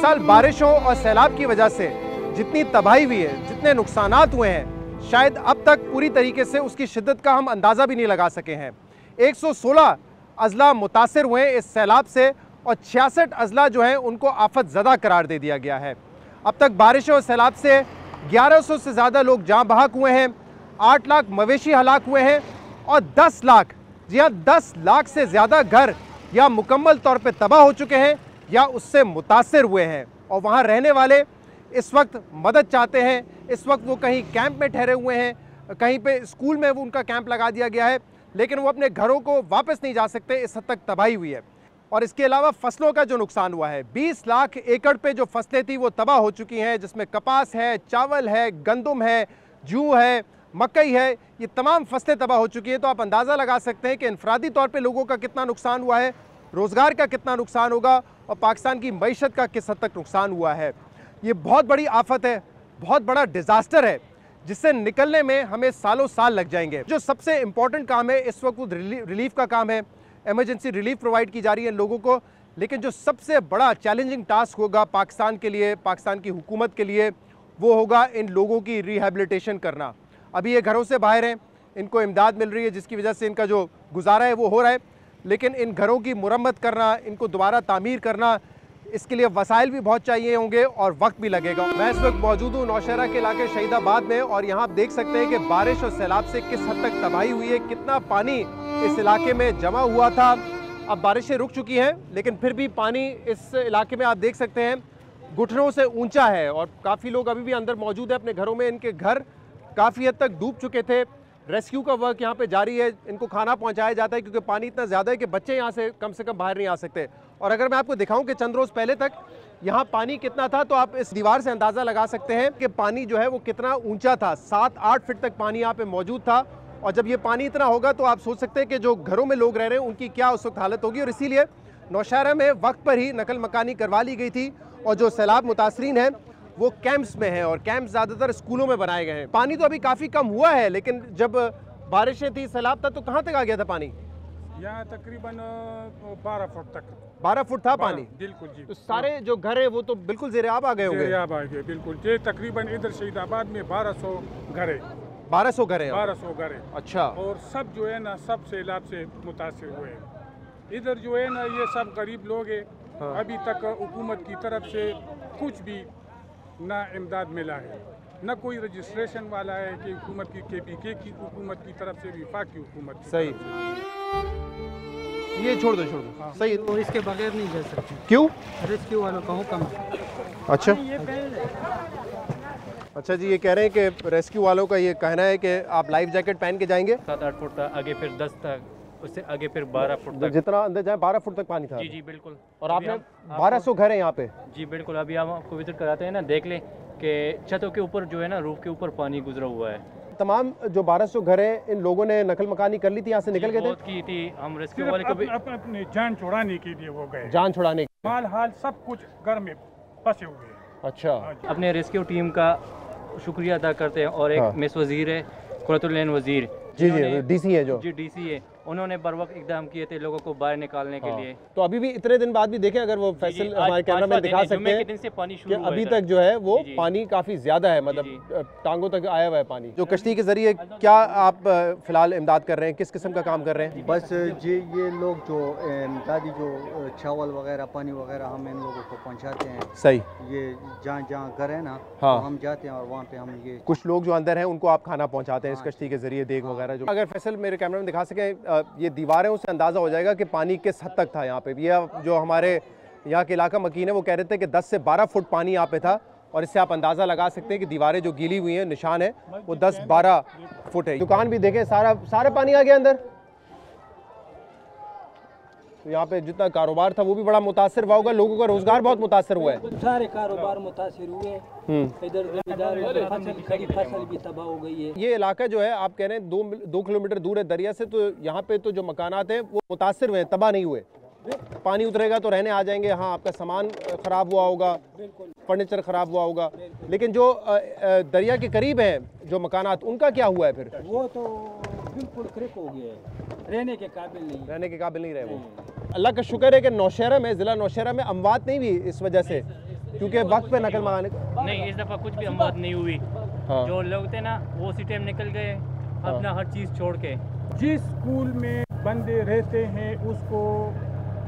साल बारिशों और सैलाब की वजह से जितनी तबाही हुई है, जितने नुकसानात हुए हैं, शायद अब तक पूरी तरीके से उसकी शिद्दत का हम अंदाज़ा भी नहीं लगा सके हैं। 116 अजला मुतासिर हुए इस सैलाब से और 66 अजला जो हैं उनको आफत ज़दा करार दे दिया गया है। अब तक बारिशों और सैलाब से 1100 से ज़्यादा लोग जाँ बहक हुए हैं, 8 लाख मवेशी हलाक हुए हैं और 10 लाख, जी हाँ 10 लाख से ज़्यादा घर या मुकम्मल तौर पे तबाह हो चुके हैं या उससे मुतासिर हुए हैं। और वहाँ रहने वाले इस वक्त मदद चाहते हैं। इस वक्त वो कहीं कैंप में ठहरे हुए हैं, कहीं पे स्कूल में वो उनका कैंप लगा दिया गया है, लेकिन वो अपने घरों को वापस नहीं जा सकते, इस हद तक तबाही हुई है। और इसके अलावा फसलों का जो नुकसान हुआ है, 20 लाख एकड़ पे जो फसलें थी वो तबाह हो चुकी हैं, जिसमें कपास है, चावल है, गंदम है, जूं है, मकई है, ये तमाम फसलें तबाह हो चुकी हैं। तो आप अंदाज़ा लगा सकते हैं कि इनफरादी तौर पे लोगों का कितना नुकसान हुआ है, रोज़गार का कितना नुकसान होगा और पाकिस्तान की मईशत का किस हद तक नुकसान हुआ है। ये बहुत बड़ी आफत है, बहुत बड़ा डिज़ास्टर है, जिससे निकलने में हमें सालों साल लग जाएंगे। जो सबसे इम्पॉर्टेंट काम है इस वक्त वो रिलीफ का काम है, एमरजेंसी रिलीफ प्रोवाइड की जा रही है लोगों को। लेकिन जो सबसे बड़ा चैलेंजिंग टास्क होगा पाकिस्तान के लिए, पाकिस्तान की हुकूमत के लिए, वो होगा इन लोगों की रिहैबिलिटेशन करना। अभी ये घरों से बाहर हैं, इनको इमदाद मिल रही है जिसकी वजह से इनका जो गुजारा है वो हो रहा है, लेकिन इन घरों की मुरम्मत करना, इनको दोबारा तामीर करना, इसके लिए वसाइल भी बहुत चाहिए होंगे और वक्त भी लगेगा। मैं इस वक्त मौजूद हूँ नौशहरा के इलाके शहीदाबाद में और यहाँ आप देख सकते हैं कि बारिश और सैलाब से किस हद तक तबाही हुई है, कितना पानी इस इलाके में जमा हुआ था। अब बारिशें रुक चुकी हैं, लेकिन फिर भी पानी इस इलाके में आप देख सकते हैं घुटनों से ऊंचा है और काफ़ी लोग अभी भी अंदर मौजूद हैं अपने घरों में। इनके घर काफ़ी हद तक डूब चुके थे। रेस्क्यू का वर्क यहाँ पे जारी है, इनको खाना पहुँचाया जाता है क्योंकि पानी इतना ज़्यादा है कि बच्चे यहाँ से कम बाहर नहीं आ सकते। और अगर मैं आपको दिखाऊं कि चंद रोज़ पहले तक यहाँ पानी कितना था, तो आप इस दीवार से अंदाज़ा लगा सकते हैं कि पानी जो है वो कितना ऊंचा था। 7-8 फीट तक पानी यहाँ पे मौजूद था। और जब ये पानी इतना होगा तो आप सोच सकते हैं कि जो घरों में लोग रह रहे हैं उनकी क्या उस वक्त हालत होगी। और इसीलिए नौशहरा में वक्त पर ही नकल मकानी करवा ली गई थी और जो सैलाब मुतासरीन हैं वो कैंप्स में हैं और कैंप्स ज़्यादातर स्कूलों में बनाए गए हैं। पानी तो अभी काफ़ी कम हुआ है, लेकिन जब बारिशें थी, सैलाब था, तो कहाँ तक आ गया था पानी? यहाँ तकरीबन 12 फुट तक। 12 फुट था पानी? बिल्कुल जी। तो सारे जो घर है वो तो बिल्कुल ज़ेर-ए-आब आ गए होंगे? ज़ेर-ए-आब आ गए बिल्कुल। ये तकरीबन इधर शहीदाबाद में 1200 घर है। 1200 घर है? 1200 घर है। अच्छा। और सब जो है ना, सब सैलाब से मुतासिर हुए हैं। इधर जो है ना, ये सब गरीब लोग हैं। हाँ। अभी तक हुकूमत की तरफ से कुछ भी ना इमदाद मिला है, न कोई रजिस्ट्रेशन वाला है कि हुकूमत की KPK की हुकूमत की तरफ से, विफाक की हुकूमत की सही। ये छोड़ दो हाँ। सही। और इसके बगैर नहीं जा सकते। क्यों? रेस्क्यू वालों का हुक्म है। अच्छा अच्छा जी, ये कह रहे हैं कि रेस्क्यू वालों का ये कहना है कि आप लाइफ जैकेट पहन के जाएंगे। 7-8 फुट तक आगे, फिर 10 तक, उससे आगे फिर 12 फुट तक। जितना अंदर जाए 12 फुट तक पानी था? जी जी बिल्कुल। और आपने 1200 घर है यहाँ पे? जी बिल्कुल। अभी हम आपको विजिट कराते हैं ना, देख लें कि छतों के ऊपर जो है ना, रूफ के ऊपर पानी गुजरा हुआ है। तमाम जो 1200 घर हैं, इन लोगों ने नकल मकानी कर ली थी, यहाँ से निकल गए थे? की थी। हम रेस्क्यू वाले को भी अपनी जान छुड़ाने के लिए वो गए। जान छुड़ाने के? माल हाल सब कुछ घर में फंसे हुए हैं। अच्छा। अपने रेस्क्यू टीम का शुक्रिया अदा करते हैं। और एक हाँ। मिस वजीर है, कुरतुल वजीर जी जी, DC है जो? जी DC है। उन्होंने बर वक्त इकदाम किए थे लोगों को बाहर निकालने के लिए। तो अभी भी इतने दिन बाद भी देखें, अगर वो फैसल हमारे कैमरा में दिखा सकते हैं दिन से पानी कि शुरू अभी तक जो है वो जी। पानी काफ़ी ज़्यादा है, मतलब टांगों तक आया हुआ है पानी। जो कश्ती के ज़रिए क्या आप फ़िलहाल इमदाद कर रहे हैं, किस किस्म का काम कर रहे हैं? बस जी, ये लोग जो इमदादी जो चावल वगैरह, पानी वगैरह हम इन लोगों को पहुंचाते हैं। सही। ये जहाँ जहाँ घर है ना, हाँ। तो हम जाते हैं और वहाँ पे हम ये कुछ लोग जो अंदर हैं उनको आप खाना पहुंचाते हैं इस कश्ती के ज़रिए, देग वगैरह जो। अगर फैसल मेरे कैमरे में दिखा सकें, ये दीवारें, उससे अंदाज़ा हो जाएगा कि पानी किस हद तक था यहाँ पे। ये जो हमारे यहाँ के इलाका मकीन है वो कह रहे थे कि 10 से 12 फुट पानी यहाँ पे था और इससे आप अंदाज़ा लगा सकते हैं कि दीवारें जो गीली हुई हैं, निशान है, वो 10-12 फुट है। दुकान भी देखें, सारा पानी आ गया अंदर। तो यहाँ पे जितना कारोबार था वो भी बड़ा मुतासिर हुआ होगा, लोगों का रोजगार बहुत मुतासिर हुआ है। सारे कारोबार मुतासिर हुए। इधर फसल भी तबाह हो गई है। ये इलाका जो है आप कह रहे हैं 2 किलोमीटर दूर है दरिया से, तो यहाँ पे तो जो मकानात हैं वो मुतासिर हुए हैं, तबाह नहीं हुए। पानी उतरेगा तो रहने आ जाएंगे। हाँ, आपका सामान ख़राब हुआ होगा, फर्नीचर ख़राब हुआ होगा, लेकिन जो दरिया के करीब हैं जो मकानात, उनका क्या हुआ है फिर? वो तो बिल्कुल क्रिक हो गया है, रहने के काबिल नहीं रहे वो। अल्लाह का शुक्र है कि नौशहरा में, ज़िला नौशहरा में अमवात नहीं हुई इस वजह से, क्योंकि वक्त पे नकल मंगाने नहीं, इस दफ़ा कुछ भी अमवात नहीं हुई। हाँ। जो लोग थे ना वो उसी टाइम निकल गए अपना हर चीज़ छोड़ के। जिस स्कूल में बंदे रहते हैं उसको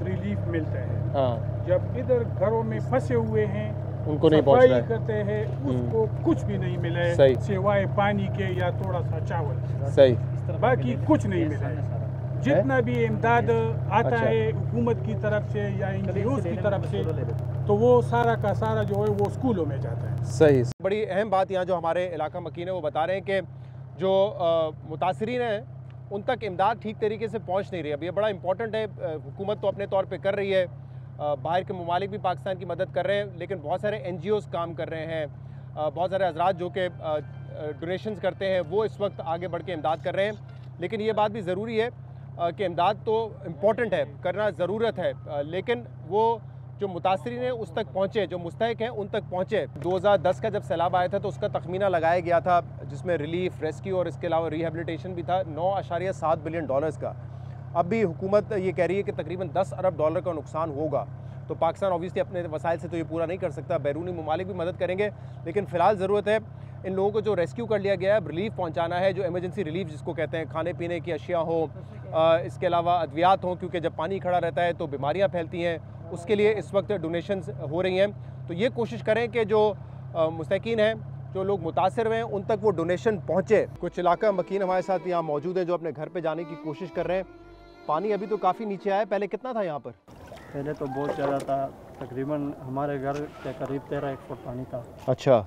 रिलीफ मिलता है। हाँ, जब इधर घरों में फंसे हुए हैं उनको नहीं पहुंच रहा सफाई है। करते हैं उसको कुछ भी नहीं मिला है सही। सिवाय पानी के या थोड़ा सा चावल, सही। बाकी कुछ नहीं मिला है। जितना भी इमदाद आता अच्छा। है हुकूमत की तरफ से या NGOs की तरफ से, तो वो सारा का सारा जो है वो स्कूलों में जाता है। सही। बड़ी अहम बात यहाँ जो हमारे इलाका मकीन है वो बता रहे हैं कि जो मुतासरीन हैं उन तक इमदाद ठीक तरीके से पहुँच नहीं रही। अब ये बड़ा इंपॉर्टेंट है। हुकूमत तो अपने तौर पे कर रही है, बाहर के ममालिक भी पाकिस्तान की मदद कर रहे हैं, लेकिन बहुत सारे NGOs काम कर रहे हैं, बहुत सारे हजरात जो कि डोनेशंस करते हैं वो इस वक्त आगे बढ़ के इमदाद कर रहे हैं। लेकिन ये बात भी ज़रूरी है कि इमदाद तो इम्पॉर्टेंट है, करना ज़रूरत है, लेकिन वो जो मुतासरीन हैं उस तक पहुँचे, जो मुस्तहिक हैं उन तक पहुँचे। 2010 का जब सैलाब आया था तो उसका तखमीना लगाया गया था जिसमें रिलीफ, रेस्क्यू और इसके अलावा रिहेबिलिटेशन भी था 9.7 बिलियन डॉलर्स का। अब भी हुकूमत ये कह रही है कि तकरीबन 10 अरब डॉलर का नुकसान होगा। तो पाकिस्तान ऑब्वियसली अपने वसाइल से तो ये पूरा नहीं कर सकता, बैरूनी ममालिक भी मदद करेंगे, लेकिन फ़िलहाल ज़रूरत है इन लोगों को जो रेस्क्यू कर लिया गया है, रिलीफ पहुंचाना है, जो इमरजेंसी रिलीफ जिसको कहते हैं, खाने पीने की अशिया हो, इसके अलावा अद्वियात हों, क्योंकि जब पानी खड़ा रहता है तो बीमारियां फैलती हैं, उसके लिए इस वक्त डोनेशंस हो रही हैं। तो ये कोशिश करें कि जो मुस्तकीन हैं, जो लोग मुतासर हुए हैं, उन तक वो डोनेशन पहुँचे। कुछ इलाका मकीन हमारे साथ यहाँ मौजूद हैं जो अपने घर पर जाने की कोशिश कर रहे हैं। पानी अभी तो काफ़ी नीचे आया है, पहले कितना था यहाँ पर? पहले तो बहुत ज़्यादा था, तकरीबन हमारे घर के करीब 13 फुट पानी था। अच्छा,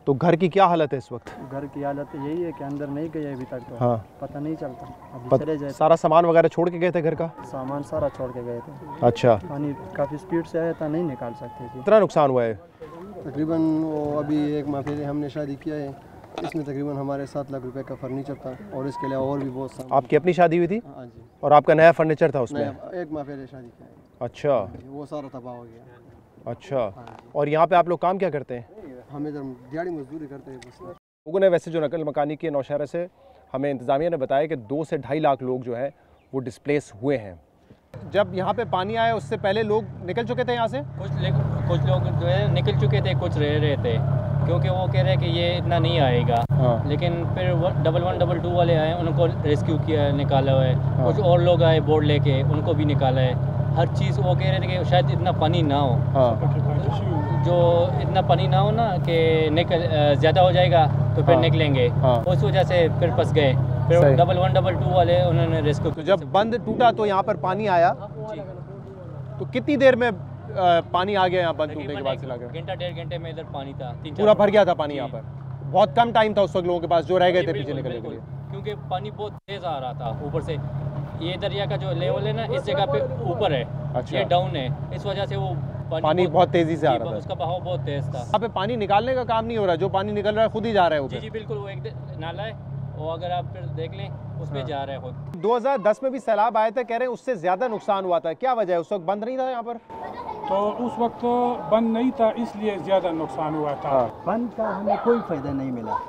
तो घर की क्या हालत है इस वक्त? घर की हालत यही है कि अंदर नहीं गए अभी तक, तो हाँ। पता नहीं चलता। अभी चले जाए सारा सामान वगैरह छोड़ के गए थे घर का? सामान सारा छोड़ के गए थे। अच्छा, पानी काफ़ी स्पीड से आया था, नहीं निकाल सकते थे। कितना नुकसान हुआ है? तकरीबन वो अभी 1 माह पहले हमने शादी किया है, इसमें तकरीबन हमारे 7 लाख रुपए का फर्नीचर था और इसके अलावा और भी बहुत सामान। आपकी अपनी शादी हुई थी? हाँ जी। और आपका नया फर्नीचर था उसमें? 1 माह पहले शादी किया है। अच्छा वो सारा तबाह हो गया। अच्छा, और यहाँ पे आप लोग काम क्या करते हैं? हम इधर दिहाड़ी मजदूरी करते हैं बस। लोगों ने वैसे जो नकल मकानी की नौशहरा से हमें इंतज़ामिया ने बताया कि 2 से 2.5 लाख लोग जो हैं वो डिस्प्लेस हुए हैं। जब यहाँ पे पानी आया उससे पहले लोग निकल चुके थे यहाँ से? कुछ लोग जो है निकल चुके थे, कुछ रह रहे थे, क्योंकि वो कह रहे हैं कि ये इतना नहीं आएगा। हाँ। लेकिन फिर 11 22 वाले आए, उनको रेस्क्यू किया, निकाला हुआ है। हाँ। कुछ और लोग आए बोर्ड लेके, उनको भी निकाला है। हर चीज़ वो कह रहे थे कि शायद इतना पानी ना हो। हाँ। जो इतना पानी ना हो ना कि निकल ज़्यादा हो जाएगा तो फिर हाँ। निकलेंगे। हाँ। उस वजह से फिर फंस गए। फिर सही। 11 22 वाले उन्होंने रेस्क्यू। तो जब बंद टूटा तो यहाँ पर पानी आया, तो कितनी देर में पानी आ गया यहाँ बंद टूटने के बाद से लगा? घंटा 1.5 घंटे में इधर पानी था, 3-4 पूरा भर गया था पानी जी। यहाँ पर? बहुत कम टाइम था उस वक्त लोगों के पास जो रह गए थे पीछे बिल्कुल, निकलने के बिल्कुल। लिए? क्योंकि पानी बहुत तेज आ रहा था ऊपर से। ये दरिया का जो लेवल है ना इस जगह पे ऊपर है, अच्छा। ये डाउन है, इस वजह से वो पानी बहुत तेजी से आ रहा था। उसका बहाव बहुत तेज था। यहाँ पे पानी निकालने का काम नहीं हो रहा, जो पानी निकल रहा है खुद ही जा रहा है जी ऊपर। जी बिल्कुल, वो एक नाला है, और अगर आप फिर देख लें उस पे जा रहा है खुद। 2010 में भी सैलाब आए थे, कह रहे हैं उससे ज़्यादा नुकसान हुआ था। क्या वजह है? उस वक्त बंद नहीं था यहाँ पर? तो उस वक्त बंद नहीं था इसलिए ज़्यादा नुकसान हुआ था। बंद का हमें कोई फायदा नहीं मिला।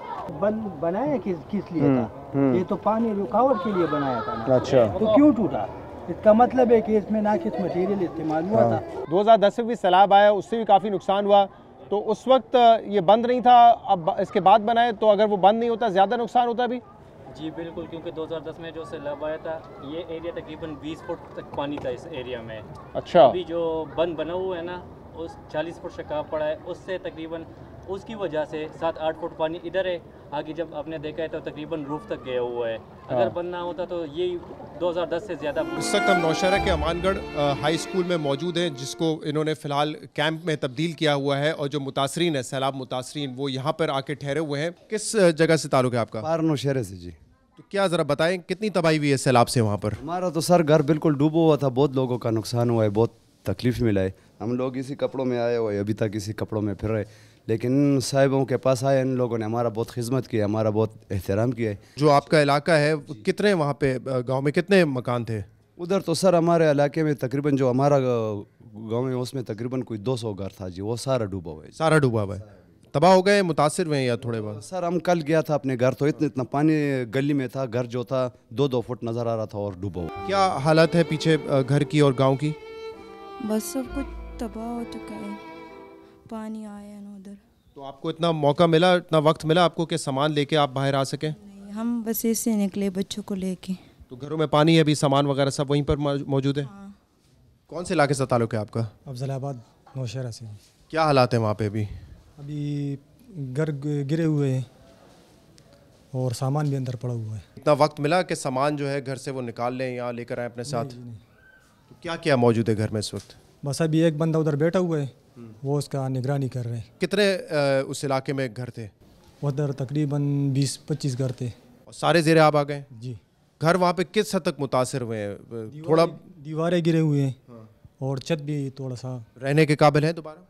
बंद बनाया किस लिए था? ये तो पानी रुकावट के लिए बनाया था ना। अच्छा, तो क्यों टूटा? इसका मतलब है कि इसमें नाकिस मटेरियल इस्तेमाल हुआ था। 2010 में भी सैलाब आया, उससे भी काफ़ी नुकसान हुआ। तो उस वक्त ये बंद नहीं था, अब इसके बाद बनाए, तो अगर वो बंद नहीं होता ज़्यादा नुकसान होता भी? जी बिल्कुल, क्योंकि 2010 में जो सैलाब आया था ये एरिया तकरीबन 20 फुट तक पानी था इस एरिया में। अच्छा। अभी जो बंद बना हुआ है ना उस 40 फुट शकाब पड़ा है, उससे तकरीबन उसकी वजह से 7-8 फुट पानी इधर है। आगे जब आपने देखा है तो तकरीबन रूफ तक गया हुआ है। अगर बंद ना होता तो ये 2010 से ज़्यादा। इस वक्त हम नौशहरा के अमानगढ़ हाई स्कूल में मौजूद हैं, जिसको इन्होंने फ़िलहाल कैंप में तब्दील किया हुआ है, और जो मुतासरीन है, सैलाब मुतासरीन, वो यहाँ पर आके ठहरे हुए हैं। किस जगह से ताल्लुक़ है आपका? पार नौशहरे से जी। तो क्या ज़रा बताएं कितनी तबाही हुई है सैलाब से वहाँ पर? हमारा तो सर घर बिल्कुल डूबा हुआ था, बहुत लोगों का नुकसान हुआ है, बहुत तकलीफ मिला है। हम लोग इसी कपड़ों में आए हुए, अभी तक इसी कपड़ों में फिर रहे, लेकिन साहिबों के पास आए, इन लोगों ने हमारा बहुत खिदमत की, हमारा बहुत एहतराम किया है। जो आपका इलाका है, कितने वहाँ पे गाँव में कितने मकान थे? उधर तो सर हमारे इलाके में तकरीबन जो हमारा गाँव है उसमें तकरीबन कोई 200 घर था जी, वो सारा डूबा हुआ है। सारा डूबा हुआ है? तबाह हो गए, मुतासिर हुए या थोड़े बहुत? सर हम कल गया था अपने घर, तो इतना पानी गली में था, घर जो था 2-2 फुट नज़र आ रहा था और डूबा हुआ। क्या हालत है पीछे घर की और गाँव की? बस सब कुछ तबाह हो चुका है। पानी आया ना उधर। तो आपको इतना मौका मिला, इतना वक्त मिला आपको कि सामान लेके आप बाहर आ सकें? नहीं, हम बस ऐसे निकले बच्चों को लेके। तो घरों में पानी है, अभी सामान वगैरह सब वहीं पर मौजूद है? हाँ। कौन से इलाके से ताल्लुक है आपका? अफजलाबाद नौशहरा से। क्या हालात हैं वहाँ पे अभी? अभी घर गिरे हुए हैं और सामान भी अंदर पड़ा हुआ है। इतना वक्त मिला कि सामान जो है घर से वो निकाल लें, यहाँ लेकर आए अपने साथ? नहीं। तो क्या क्या मौजूद है घर में इस वक्त? बस अभी एक बंदा उधर बैठा हुआ है, वो उसका निगरानी कर रहे हैं। कितने उस इलाके में घर थे? उधर तकरीबन 20-25 घर थे। और सारे ज़ेरे आब आ गए? जी। घर वहाँ पे किस हद तक मुतासिर हुए हैं? थोड़ा दीवारें गिरे हुए हैं और छत भी थोड़ा सा। रहने के काबिल है दोबारा?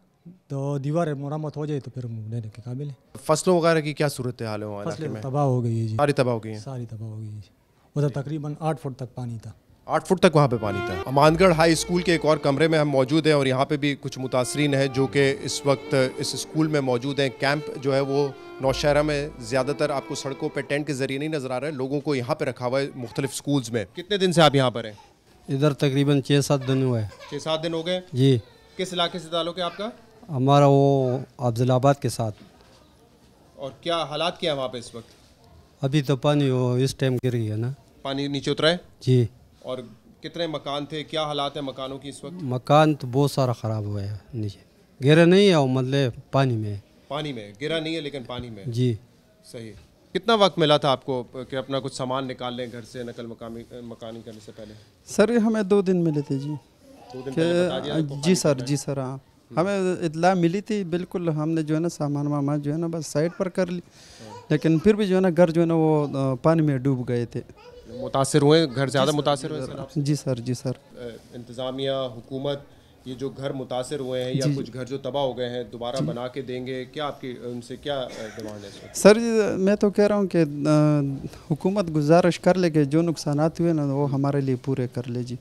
तो दीवारें मरम्मत हो जाए तो फिर रहने के काबिल है। फसलों वगैरह की क्या सूरत हाल है वहाँ इलाके फसलें में? तबाह हो गई है जी। सारी तबाह हो गई हैं? सारी तबाह हो गई है। उधर तकरीबन 8 फुट तक पानी था। 8 फुट तक वहाँ पे पानी था। अमानगढ़ हाई स्कूल के एक और कमरे में हम मौजूद हैं और यहाँ पे भी कुछ मुतासरीन हैं जो कि इस वक्त इस स्कूल में मौजूद हैं। कैंप जो है वो नौशहरा में ज़्यादातर आपको सड़कों पे टेंट के ज़रिए नहीं नज़र आ रहा है, लोगों को यहाँ पे रखा हुआ है मुख्तलिफ स्कूल्स में। कितने दिन से आप यहाँ पर हैं? इधर तकरीबन 6-7 दिन हुए। 6-7 दिन हो गए जी। किस इलाके से ताल्लुक है आपका? हमारा वो अफजलाबाद के साथ। और क्या हालात क्या है वहाँ पे इस वक्त? अभी तो पानी वो इस टाइम गिर गया ना। पानी नीचे उतरा है? जी। और कितने मकान थे, क्या हालात है मकानों की इस वक्त? मकान तो बहुत सारा ख़राब हुआ है, नीचे गिरा नहीं है, वो मतलब पानी में। पानी में गिरा नहीं है लेकिन पानी में। जी। सही। कितना वक्त मिला था आपको कि अपना कुछ सामान निकाल लें घर से नकल मकानी करने से पहले? सर हमें 2 दिन मिले थे जी। 2 दिन पहले बता दिया आपको? जी सर हाँ, हमें इत्तला मिली थी बिल्कुल। हमने जो है ना सामान वामान जो है ना बस साइड पर कर ली, लेकिन फिर भी जो है ना घर जो है ना वो पानी में डूब गए थे। मुतासिर हुए घर, ज़्यादा मुतासिर हुए? जी सर। इंतज़ामिया हुकूमत ये जो घर मुतासिर हुए हैं या कुछ घर जो तबाह हो गए हैं दोबारा बना के देंगे, क्या आपकी उनसे क्या डिमांड है? सर मैं तो कह रहा हूँ कि हुकूमत गुजारिश कर ले कि जो नुकसानात हुए ना वो हमारे लिए पूरे कर ले जी।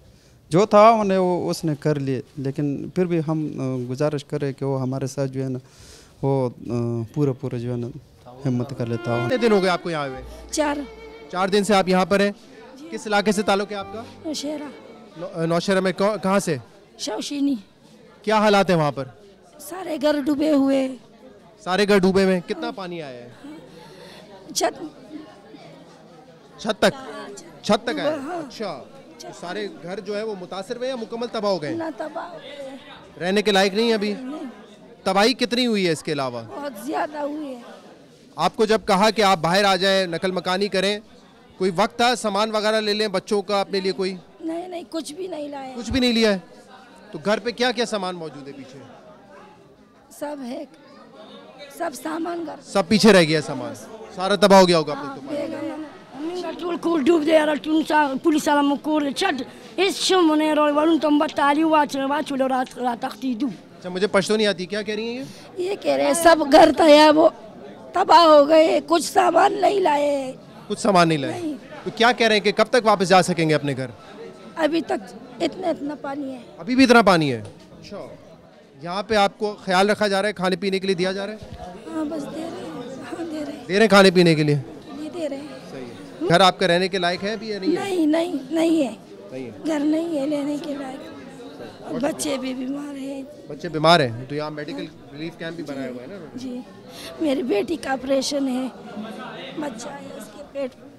जो था उन्हें वो उसने कर लिए, लेकिन फिर भी हम गुजारिश करें कि वो हमारे साथ जो है ना वो पूरा जो है ना हिम्मत कर लेता हो। कितने दिन हो गए आपको यहाँ हुए? 4 दिन से आप यहाँ पर हैं। किस इलाके से ताल्लुक है आपका? नौशहरा। नौशहरा में कहाँ से? शौशीनी। क्या हालात है वहाँ पर? सारे घर डूबे हुए। सारे घर डूबे हुए? कितना पानी आया है? छत तक है? हाँ। अच्छा, तो सारे घर जो है वो मुतासिर हुए या मुकम्मल तबाह हो गए? ना तबाह रहने के लायक नहीं है अभी? तबाही कितनी हुई है इसके अलावा? बहुत ज्यादा हुई है। आपको जब कहा कि आप बाहर आ जाएं नकल मकानी करें, कोई वक्त था सामान वगैरह ले लें बच्चों का अपने लिए? कोई नहीं, कुछ भी नहीं लाया। कुछ भी नहीं लिया है? तो घर पे क्या क्या सामान मौजूद है पीछे? सब है, सब सामान घर सब पीछे रह गया सामान, सारा तबाह हो गया होगा अपने तो। अच्छा, मुझे पश्तो नहीं आती, क्या कह रही हैं ये कह रहे हैं सब घर था यार वो तबाह हो गए, कुछ सामान नहीं लाए। कुछ सामान नहीं लाए? तो क्या कह रहे हैं कि कब तक वापस जा सकेंगे अपने घर? अभी तक इतना पानी है। अभी भी इतना पानी है? अच्छा, यहाँ पे आपको ख्याल रखा जा रहा है, खाने पीने के लिए दिया जा रहा है? हाँ बस दे रहे हैं। हाँ, दे रहे हैं खाने पीने के लिए? दे रहे हैं। सही है। घर आपका रहने के लायक है अभी या नहीं है? नहीं है। घर नहीं है लेने के लायक। बच्चे भी बीमार हैं। बच्चे बीमार हैं तो यहाँ मेडिकल रिलीफ कैंप भी बनाया हुआ है ना? जी, मेरी बेटी का ऑपरेशन है, बच्चा है उसके पेट में।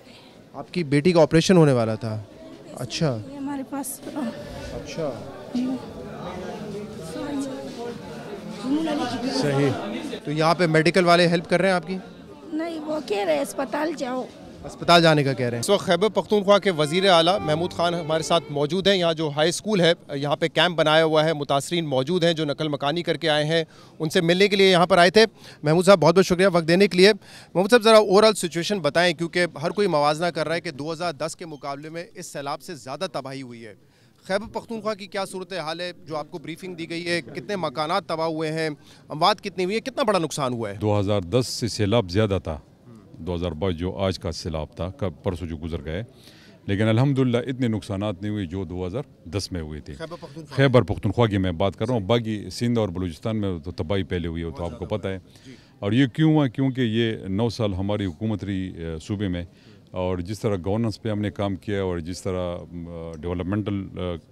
आपकी बेटी का ऑपरेशन होने वाला था? अच्छा, हमारे पास। अच्छा, सही। तो यहाँ पे मेडिकल वाले हेल्प कर रहे हैं आपकी? नहीं, वो कह रहे हैं अस्पताल जाओ। अस्पताल जाने का कह रहे हैं। इस वक्त खैबर पख्तूनख्वा के वज़ीर आला महमूद खान हमारे साथ मौजूद हैं। यहाँ जो हाई स्कूल है यहाँ पे कैंप बनाया हुआ है, मुतासरीन मौजूद हैं जो नकल मकानी करके आए हैं, उनसे मिलने के लिए यहाँ पर आए थे। महमूद साहब बहुत बहुत शुक्रिया वक्त देने के लिए। महमूद साहब ज़रा ओवरऑल सिचुएशन बताएं, क्योंकि हर कोई मवाजना कर रहा है कि 2010 के मुकाबले में इस सैलाब से ज़्यादा तबाही हुई है। खैबर पख्तूनख्वा की क्या सूरत हाल है, जो आपको ब्रीफिंग दी गई है? कितने मकानात तबाह हुए हैं, अमवात कितनी हुई है, कितना बड़ा नुकसान हुआ है? 2010 से सैलाब ज़्यादा था। 2022 जो आज का सैलाब था, कब परसों जो गुजर गए, लेकिन अल्हम्दुलिल्लाह इतने नुकसानात नहीं हुए जो 2010 में हुए थे। खैबर पख्तूनख्वा की मैं बात कर रहा हूँ, बाकी सिंध और बलूचिस्तान में तो तबाही पहले हुई है, तो आपको पता है। और ये क्यों हुआ? क्योंकि ये 9 साल हमारी हुकूमत रही सूबे में, और जिस तरह गवर्नेंस पे हमने काम किया और जिस तरह डेवलपमेंटल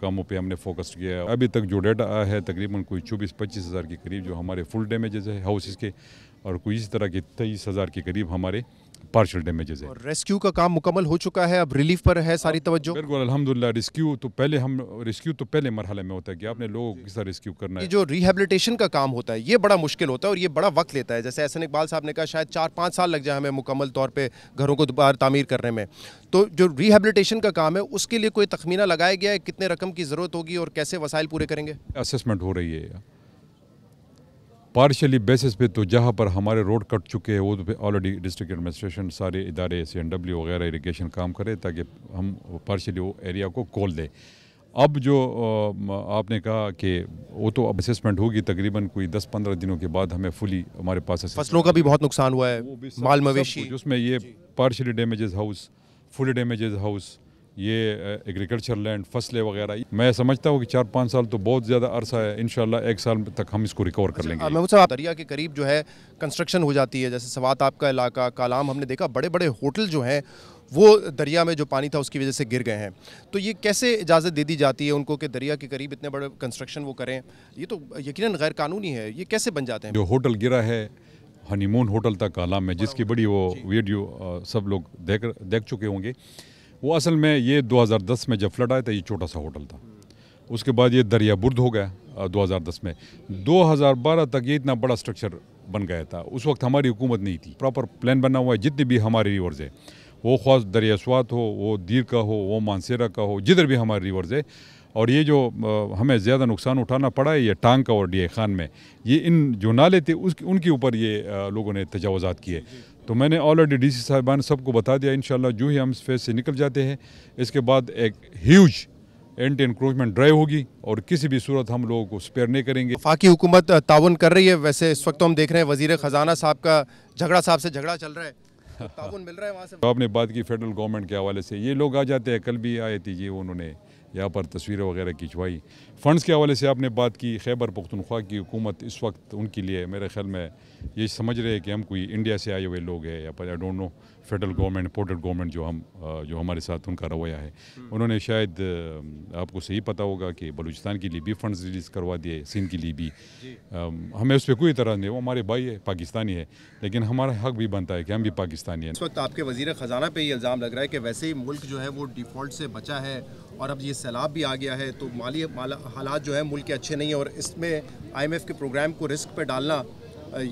कामों पे हमने फोकस किया, अभी तक जो डेटा आया है तकरीबन कोई 24-25 हज़ार के करीब जो हमारे फुल डैमेजेस है हाउसेस के, और कोई इसी तरह के 23 हज़ार के करीब हमारे पार्शियल डैमेजेस है। और रेस्क्यू का काम मुकम्मल हो चुका है, अब रिलीफ पर है सारी तवज्जो। बिल्कुल अल्हम्दुलिल्लाह। रेस्क्यू तो पहले मरहले में होता है कि आपने लोगों को किस तरह रेस्क्यू करना है। ये जो रिहेबिलिटेशन का काम होता है ये बड़ा मुश्किल होता है और ये बड़ा वक्त लेता है। जैसे एहसन इकबाल साहब ने कहा शायद 4-5 साल लग जाए हमें मुकम्मल तौर पे घरों को दोबारा तामीर करने में। तो जो रिहेबिलिटेशन का काम है उसके लिए कोई तखमीना लगाया गया है, कितने रकम की ज़रूरत होगी और कैसे वसाइल पूरे करेंगे? असेसमेंट हो रही है पार्शली बेसिस पे, तो जहाँ पर हमारे रोड कट चुके हैं वो तो ऑलरेडी डिस्ट्रिक्ट एडमिनिस्ट्रेशन सारे इदारे CNW वगैरह इरिगेशन काम करे ताकि हम पार्शली वो एरिया को खोल दें। अब जो आपने कहा कि वो तो अब असेसमेंट होगी तकरीबन कोई 10-15 दिनों के बाद हमें फुली हमारे पास फसलों का भी बहुत नुकसान हुआ है, माल मवेशी, उसमें ये partially damages house, fully damages house, ये एग्रीकल्चर लैंड, फसलें वगैरह। मैं समझता हूँ कि 4-5 साल तो बहुत ज़्यादा अरसा है, इंशाल्लाह 1 साल तक हम इसको रिकवर कर लेंगे। महमूद साहब, दरिया के करीब जो है कंस्ट्रक्शन हो जाती है, जैसे सवात आपका इलाका, कालाम, हमने देखा बड़े बड़े होटल जो हैं वो दरिया में जो पानी था उसकी वजह से गिर गए हैं। तो ये कैसे इजाज़त दे दी जाती है उनको कि दरिया के करीब इतने बड़े कंस्ट्रक्शन वो करें? ये तो यकीनन गैर कानूनी है, ये कैसे बन जाते हैं? जो होटल गिरा है हनीमून होटल था कालाम में, जिसकी बड़ी वो वीडियो सब लोग देख चुके होंगे, वो असल में ये 2010 में जब फ्लड आया था ये छोटा सा होटल था। उसके बाद ये दरिया बुर्द हो गया 2010 में। 2012 तक ये इतना बड़ा स्ट्रक्चर बन गया था। उस वक्त हमारी हुकूमत नहीं थी। प्रॉपर प्लान बना हुआ है, जितने भी हमारे रिवर्स है, वो ख्वास दरिया स्वात हो, वो दीर का हो, वो मानसेरा का हो, जिधर भी हमारे रिवर्स है। और ये जो हमें ज़्यादा नुकसान उठाना पड़ा है ये टांग का और DI खान में, ये इन जो नाले थे उनके ऊपर ये लोगों ने तजावुज़ात किए। तो मैंने ऑलरेडी DC साहिबान सबको बता दिया, इंशाल्लाह जो ही हम इस फेज से निकल जाते हैं इसके बाद एक ह्यूज एंटी इंक्रोचमेंट ड्राइव होगी और किसी भी सूरत हम लोगों को स्पेयर नहीं करेंगे। वफाकी हुकूमत ताउन कर रही है, वैसे इस वक्त तो हम देख रहे हैं वज़ीर ख़जाना साहब का झगड़ा साहब से झगड़ा चल रहा है, तो ताउन मिल रहा है वहाँ से? तो आपने बात की फेडरल गवर्नमेंट के हवाले से, ये लोग आ जाते हैं, कल भी आए थे ये, उन्होंने यहाँ पर तस्वीरें वगैरह खिंचवाई। फ़ंड्स के हवाले से आपने बात की, खैबर पख्तूनख्वा की हुकूमत इस वक्त उनके लिए मेरे ख्याल में ये समझ रहे हैं कि हम कोई इंडिया से आए हुए लोग हैं या पर I don't know federal government imported government जो हमारे साथ उनका रवैया है। उन्होंने शायद आपको सही पता होगा कि बलूचिस्तान के लिए भी फ़ंड्स रिलीज़ करवा दिए, सिंध के लिए भी। हमें उस पर कोई तरह नहीं, वो हमारे भाई है, पाकिस्तानी है, लेकिन हमारा हक भी बनता है कि हम भी पाकिस्तानी हैं। इस वक्त आपके वज़ीर ख़जाना पे ये इल्ज़ाम लग रहा है कि वैसे ही मुल्क जो है वो डिफ़ॉल्ट से बचा है और अब ये सैलाब भी आ गया है, तो माली हालात जो है मुल्क के अच्छे नहीं है और इसमें IMF के प्रोग्राम को रिस्क पे डालना,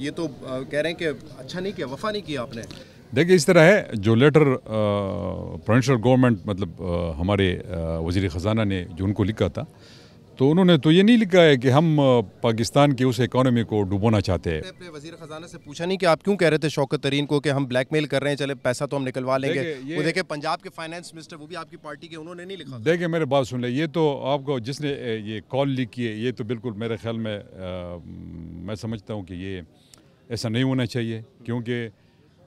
ये तो कह रहे हैं कि अच्छा नहीं किया, वफा नहीं किया आपने। देखिए इस तरह है, जो लेटर प्रोविंशियल गवर्नमेंट मतलब हमारे वज़ीर ख़जाना ने जो उनको लिखा था, तो उन्होंने तो ये नहीं लिखा है कि हम पाकिस्तान की उस इकोनॉमी को डुबोना चाहते हैं। अपने वज़ीर ख़जाना से पूछा नहीं कि आप क्यों कह रहे थे शौकत तरीन को कि हम ब्लैकमेल कर रहे हैं, चले पैसा तो हम निकलवा लेंगे? वो देखे पंजाब के फाइनेंस मिनिस्टर, वो भी आपकी पार्टी के, उन्होंने नहीं लिखा। देखिए मेरे बात सुन ले, ये तो आपको जिसने ये कॉल लिख की है, ये तो बिल्कुल मेरे ख्याल में मैं समझता हूँ कि ये ऐसा नहीं होना चाहिए, क्योंकि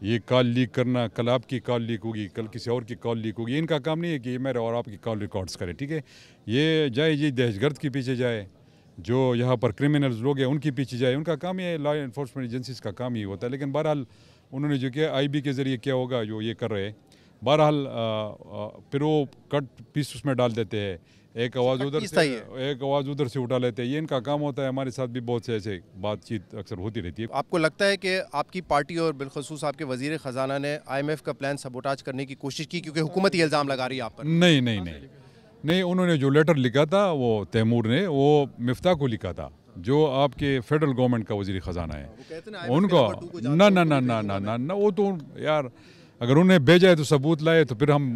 ये कॉल लीक करना, कल आपकी कॉल लीक होगी, कल किसी और की कॉल लीक होगी, इनका काम नहीं है कि ये मेरे और आपकी कॉल रिकॉर्ड्स करें, ठीक है? ये जाए ये दहशतगर्द के पीछे जाए, जो यहाँ पर क्रिमिनल्स लोग हैं उनके पीछे जाए, उनका काम ये लॉ इन्फोर्समेंट एजेंसीज़ का काम ही होता है। लेकिन बहरहाल उन्होंने जो किया IB के ज़रिए क्या होगा जो ये कर रहे हैं, बहरहाल फिर वो कट पीस उसमें डाल देते हैं, एक आवाज़ उधर से उठा लेते हैं, ये इनका काम होता है। हमारे साथ भी बहुत से ऐसे बातचीत अक्सर होती रहती है। आपको लगता है कि आपकी पार्टी और बिलखसूस आपके वज़ीर ख़जाना ने IMF का प्लान सबोटाज करने की कोशिश की, क्योंकि हुकूमत ये इल्ज़ाम लगा रही है आप पर? नहीं, उन्होंने जो लेटर लिखा था वो तैमूर ने, वो मिफ्ता को लिखा था, जो आपके फेडरल गवर्नमेंट का वज़ीर ख़जाना है। उनको ना वो तो यार अगर उन्हें भेजा है तो सबूत लाए तो फिर हम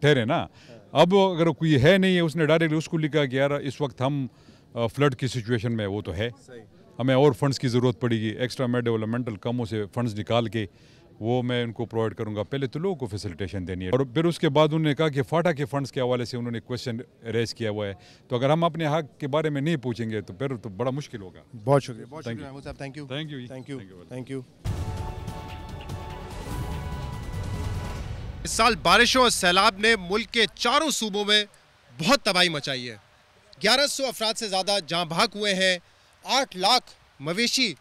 ठहरे ना। अब अगर कोई है नहीं है, उसने डायरेक्टली उसको लिखा कि यार इस वक्त हम फ्लड की सिचुएशन में, वो तो है, हमें और फंड्स की ज़रूरत पड़ेगी, एक्स्ट्रा मैं डेवलपमेंटल कामों से फंड्स निकाल के वो मैं उनको प्रोवाइड करूंगा। पहले तो लोगों को फैसिलिटेशन देनी है और फिर उसके बाद उन्होंने कहा कि फाटा के फंड्स के हवाले से उन्होंने क्वेश्चन रेज किया हुआ है, तो अगर हम अपने हक के बारे में नहीं पूछेंगे तो फिर तो बड़ा मुश्किल होगा। बहुत शुक्रिया, थैंक यू। इस साल बारिशों और सैलाब ने मुल्क के चारों सूबों में बहुत तबाही मचाई है। 1100 अफराद से ज़्यादा जाँ भाग हुए हैं, 8 लाख मवेशी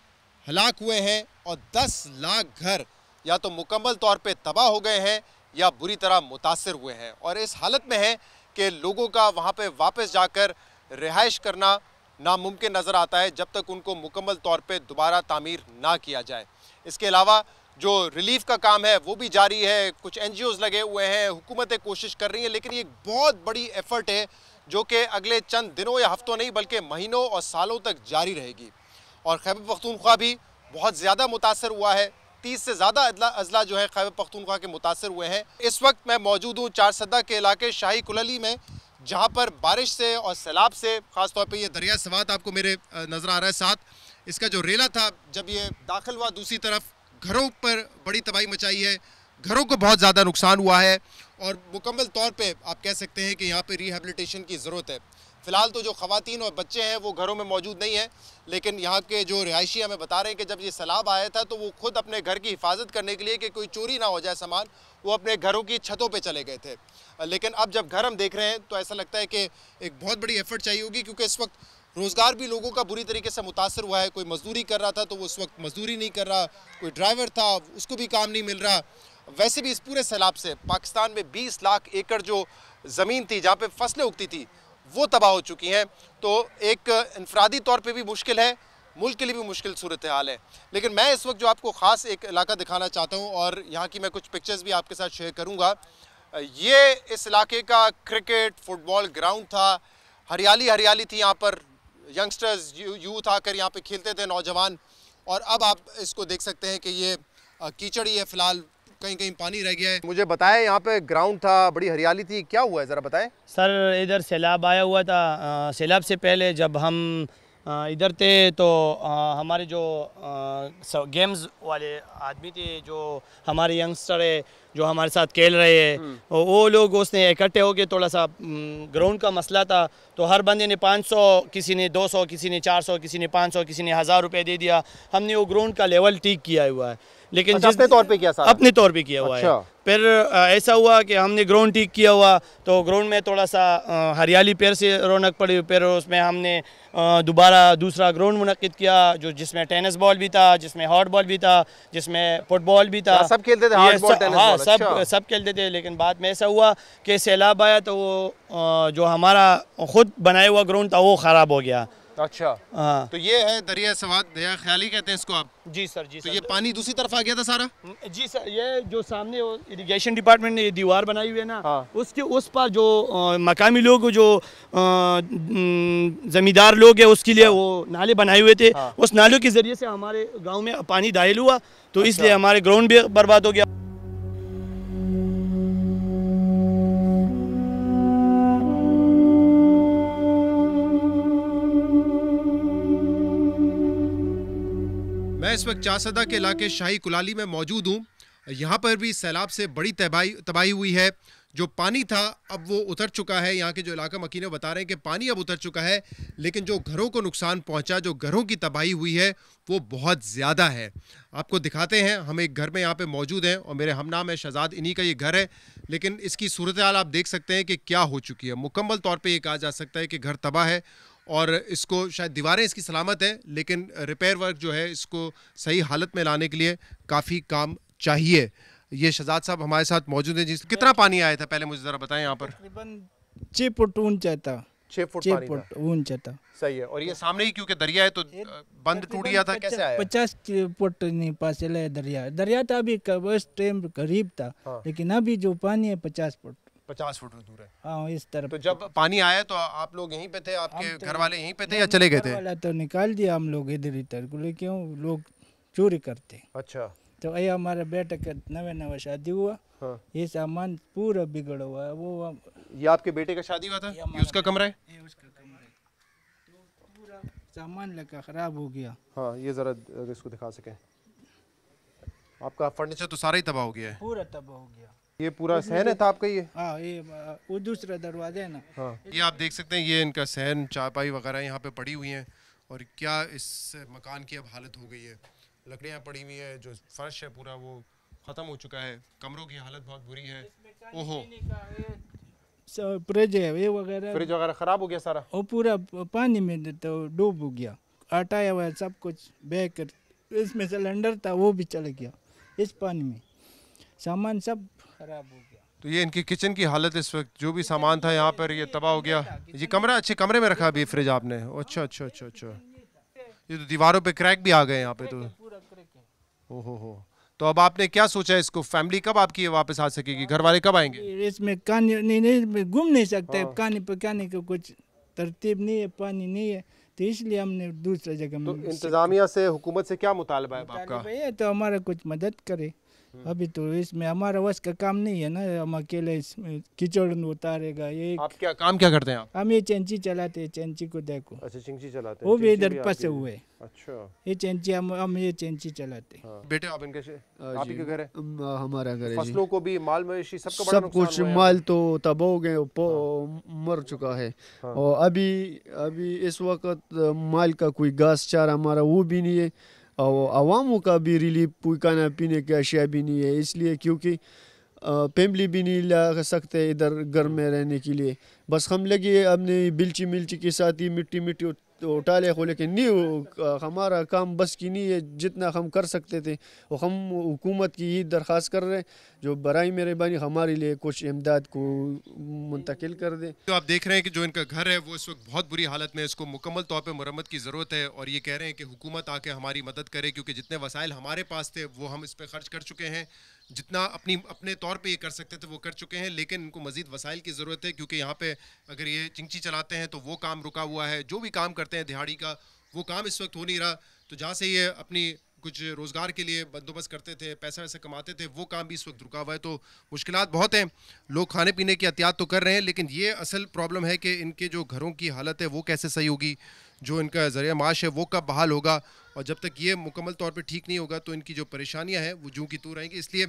हलाक हुए हैं और 10 लाख घर या तो मुकम्मल तौर पे तबाह हो गए हैं या बुरी तरह मुतासर हुए हैं और इस हालत में है कि लोगों का वहाँ पे वापस जाकर रिहाइश करना नामुमकिन नज़र आता है जब तक उनको मुकम्मल तौर पे दोबारा तामीर ना किया जाए। इसके अलावा जो रिलीफ का काम है वो भी जारी है, कुछ NGOs लगे हुए हैं, हुकूमतें कोशिश कर रही हैं, लेकिन ये एक बहुत बड़ी एफर्ट है जो कि अगले चंद दिनों या हफ्तों नहीं बल्कि महीनों और सालों तक जारी रहेगी। और खैबर पख्तूनख्वा भी बहुत ज़्यादा मुतासर हुआ है, 30 से ज़्यादा अजला जो है खैबर पख्तूनख्वा के मुतासर हुए हैं। इस वक्त मैं मौजूद हूँ चारसदा के इलाके शाही कुलली में, जहाँ पर बारिश से और सैलाब से ख़ास तौर पे ये दरिया सवात आपको मेरे नज़र आ रहा है, साथ इसका जो रेला था जब ये दाखिल हुआ दूसरी तरफ घरों पर बड़ी तबाही मचाई है, घरों को बहुत ज़्यादा नुकसान हुआ है और मुकम्मल तौर पे आप कह सकते हैं कि यहाँ पे रिहेबिलिटेशन की ज़रूरत है। फ़िलहाल तो जो ख़वातीन और बच्चे हैं वो घरों में मौजूद नहीं हैं, लेकिन यहाँ के जो रिहायशी हमें बता रहे हैं कि जब ये सैलाब आया था तो वो खुद अपने घर की हिफाजत करने के लिए कि कोई चोरी ना हो जाए सामान, वो अपने घरों की छतों पे चले गए थे। लेकिन अब जब घर हम देख रहे हैं तो ऐसा लगता है कि एक बहुत बड़ी एफर्ट चाहिए होगी, क्योंकि इस वक्त रोज़गार भी लोगों का बुरी तरीके से मुतासर हुआ है। कोई मजदूरी कर रहा था तो वो उस वक्त मजदूरी नहीं कर रहा, कोई ड्राइवर था उसको भी काम नहीं मिल रहा। वैसे भी इस पूरे सैलाब से पाकिस्तान में 20 लाख एकड़ जो ज़मीन थी जहाँ पे फसलें उगती थी वो तबाह हो चुकी हैं। तो एक इनफरादी तौर पे भी मुश्किल है, मुल्क के लिए भी मुश्किल सूरत हाल है। लेकिन मैं इस वक्त जो आपको ख़ास एक इलाका दिखाना चाहता हूँ और यहाँ की मैं कुछ पिक्चर्स भी आपके साथ शेयर करूँगा। ये इस इलाके का क्रिकेट फुटबॉल ग्राउंड था, हरियाली हरियाली थी यहाँ पर, यंगस्टर्स यूथ आकर यहाँ पे खेलते थे, नौजवान। और अब आप इसको देख सकते हैं कि ये कीचड़ ही है, फ़िलहाल कहीं कहीं पानी रह गया है। मुझे बताएं, यहाँ पे ग्राउंड था, बड़ी हरियाली थी, क्या हुआ है ज़रा बताएं। सर इधर सैलाब आया हुआ था, सैलाब से पहले जब हम इधर थे तो हमारे जो गेम्स वाले आदमी थे, जो हमारे यंगस्टर है जो हमारे साथ खेल रहे हैं, वो लोग उसने इकट्ठे होके थोड़ा सा ग्राउंड का मसला था तो हर बंदे ने 500, किसी ने 200, किसी ने 400, किसी ने 500, किसी ने 1000 रुपये दे दिया। हमने वो ग्राउंड का लेवल ठीक किया हुआ है, लेकिन अपने तौर पे किया सारा? अपने तौर पे किया हुआ है। फिर ऐसा हुआ कि हमने ग्राउंड ठीक किया हुआ तो ग्राउंड में थोड़ा सा हरियाली पेड़ से रौनक पड़ी, फिर उसमें हमने दोबारा दूसरा ग्राउंड मुनक्किद किया जो जिसमें टेनिस बॉल भी था, जिसमें हॉट बॉल भी था, जिसमें फुटबॉल भी था। सब खेलते थे हॉट बॉल, टेनिस बॉल? सब खेलते थे। लेकिन बाद में ऐसा हुआ कि सैलाब आया तो वो जो हमारा खुद बनाया हुआ ग्राउंड था वो ख़राब हो गया। अच्छा, हाँ। तो ये है दरिया सवात, दरिया ख्याली कहते हैं इसको आप? जी सर, जी तो सर। ये पानी दूसरी तरफ आ गया था सारा? जी सर, ये जो सामने इरिगेशन डिपार्टमेंट ने ये दीवार बनाई हुई है ना, हाँ। उसके उस पर जो मकामी लोग जो जमींदार लोग हैं उसके लिए वो नाले बनाए हुए थे, हाँ। उस नालों के जरिए से हमारे गाँव में पानी दाखिल हुआ तो इसलिए हमारे ग्राउंड भी बर्बाद हो गया। मैं इस वक्त चारसदा के इलाके शाही कुलाली में मौजूद हूँ। यहाँ पर भी सैलाब से बड़ी तबाही हुई है। जो पानी था अब वो उतर चुका है। यहाँ के जो इलाका मकीने बता रहे हैं कि पानी अब उतर चुका है, लेकिन जो घरों को नुकसान पहुँचा, जो घरों की तबाही हुई है वो बहुत ज़्यादा है। आपको दिखाते हैं, हम एक घर में यहाँ पे मौजूद हैं और मेरे हमनाम है शहजाद, इन्हीं का ये घर है। लेकिन इसकी सूरत हाल आप देख सकते हैं कि क्या हो चुकी है। मुकम्मल तौर पर ये कहा जा सकता है कि घर तबाह है और इसको शायद दीवारें इसकी सलामत है, लेकिन रिपेयर वर्क जो है इसको सही हालत में लाने के लिए काफ़ी काम चाहिए। ये शहजाद साहब हमारे साथ मौजूद हैं। जी, कितना पानी आया था पहले मुझे ज़रा बताएं यहाँ पर? तकरीबन 6 फुट ऊंचा था। 6 फुट ऊंचा था। सही है। और ये सामने ही क्योंकि दरिया है तो बंद टूट गया था, कैसे आया? 50 फुट नहीं पास चला है दरिया था अभी उस टाइम करीब था, हाँ। लेकिन अभी जो पानी है 50 फुट दूर है। हाँ, इस तरफ। तो जब पानी आया तो आप लोग यहीं पे थे, आपके घर वाले यहीं पे थे या चले गए थे? वाला तो निकाल दिया हम लोग इधर इधर, क्यों लोग चोरी करते। अच्छा। तो ये हमारा बेटा का नवा शादी हुआ, हाँ। ये सामान पूरा बिगड़ा हुआ है। वो ये आपके बेटे का शादी हुआ था? ये उसका कमरा है? ये उसका कमरा है। तो पूरा सामान लगा खराब हो गया। हाँ, ये जरा इसको दिखा सकें। आपका फर्नीचर तो सारा ही तबाह हो गया है? पूरा तबाह हो गया। ये पूरा सहन है था आपका? ये हाँ, ये वो दूसरा दरवाजा है ना, हाँ। ये आप देख सकते हैं, ये इनका सहन, चारपाई वगैरह यहाँ पे पड़ी हुई हैं। और क्या इस मकान की अब हालत हो गई है। लकड़ियाँ पड़ी हुई है, जो फर्श है पूरा वो ख़त्म हो चुका है। कमरों की हालत बहुत बुरी है। ओहो, फ्रिज है ये वगैरह ख़राब हो गया सारा। वो पूरा पानी में तो डूब हो गया, हटाया हुआ सब कुछ बह कर। इसमें सिलेंडर था वो भी चल गया इस पानी में। सामान सब खराब हो गया। तो ये इनकी किचन की हालत इस वक्त, जो भी सामान था यहाँ पर ये तबाह हो गया। ये कमरा अच्छे कमरे में रखा अभी फ्रिज आपने? अच्छा अच्छा अच्छा अच्छा। ये तो दीवारों पे क्रैक भी आ गए यहाँ पे तो। हो। तो अब आपने क्या सोचा है इसको? फैमिली कब आपकी ये वापस आ सकेगी? घर वाले कब आएंगे? इसमें कहानी नहीं घूम नहीं सकते, कहानी पकाने का कुछ तरतीब नहीं है, पानी नहीं है, तो इसलिए हमने दूसरा जगह में। तो इंतजामिया से, हुकूमत से क्या मुतालबा है आपका? ये तो हमारा कुछ मदद करे। अभी तो इसमें हमारा वश का काम नहीं है ना, हम अकेले इसमें कीचड़ उतारेगा। ये आप क्या काम क्या करते हैं आप? हम ये चेंची चलाते हैं, चेंची को देखो। अच्छा चिंची चलाते हैं। वो भी इधर फंसे हुए। अच्छा ये चेंची हम ये चेंची चलाते हैं। बेटे आप इनके आप ही के घर है? हमारा घर है। फसलों को भी, माल मवेशी सबका बड़ा सब कुछ माल तो तबाह हो गए, मर चुका है। और अभी इस वक्त माल का कोई घास चारा हमारा वो भी नहीं है, और आवामों का भी रिलीफ, कोई खाना पीने की अशिया भी नहीं है। इसलिए क्योंकि फैमिली भी नहीं ला सकते इधर घर में रहने के लिए। बस हम लगे अपने बिल्ची मिल्ची के साथ ही मिट्टी उठा ले, लेकिन नहीं, हमारा काम बस की नहीं है जितना हम कर सकते थे। और हम हुकूमत की ही दरख्वास्त कर रहे हैं जो बराई मेहरबानी हमारे लिए कुछ इमदाद को मुंतकिल कर दे। तो आप देख रहे हैं कि जो इनका घर है वो इस वक्त बहुत बुरी हालत में है, इसको मुकम्मल तौर पे मरम्मत की ज़रूरत है। और ये कह रहे हैं कि हुकूमत आके हमारी मदद करे, क्योंकि जितने वसाइल हमारे पास थे वो हम इस पर खर्च कर चुके हैं, जितना अपने तौर पे ये कर सकते थे वो कर चुके हैं। लेकिन इनको मज़ीद वसाइल की ज़रूरत है, क्योंकि यहाँ पे अगर ये चिंची चलाते हैं तो वो काम रुका हुआ है, जो भी काम करते हैं दिहाड़ी का वो काम इस वक्त हो नहीं रहा। तो जहाँ से ये अपनी कुछ रोज़गार के लिए बंदोबस्त करते थे, पैसा वैसे कमाते थे, वो काम भी इस वक्त रुका हुआ है। तो मुश्किलात बहुत हैं। लोग खाने पीने की एहतियात तो कर रहे हैं, लेकिन ये असल प्रॉब्लम है कि इनके जो घरों की हालत है वो कैसे सही होगी, जो इनका ज़रिया माश है वो कब बहाल होगा। और जब तक ये मुकम्मल तौर पर ठीक नहीं होगा तो इनकी जो परेशानियाँ हैं वो जूं की तू रहेंगी। इसलिए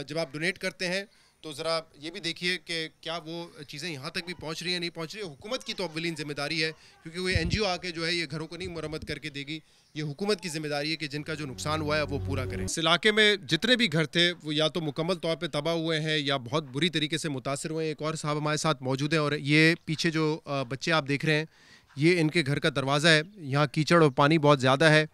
जब आप डोनेट करते हैं तो ज़रा ये भी देखिए कि क्या वो चीज़ें यहाँ तक भी पहुँच रही हैं, नहीं पहुँच रही है। हुकूमत की तो अव्वलीन ज़िम्मेदारी है, क्योंकि वो NGO आके जो है ये घरों को नहीं मरम्मत करके देगी। ये हुकूमत की ज़िम्मेदारी है कि जिनका जो नुकसान हुआ है वो पूरा करें। इस इलाके में जितने भी घर थे वो या तो मुकम्मल तौर पर तबाह हुए हैं या बहुत बुरी तरीके से मुतासर हुए हैं। एक और साहब हमारे साथ मौजूद हैं, और ये पीछे जो बच्चे आप देख रहे हैं ये इनके घर का दरवाज़ा है। यहाँ कीचड़ और पानी बहुत ज़्यादा है,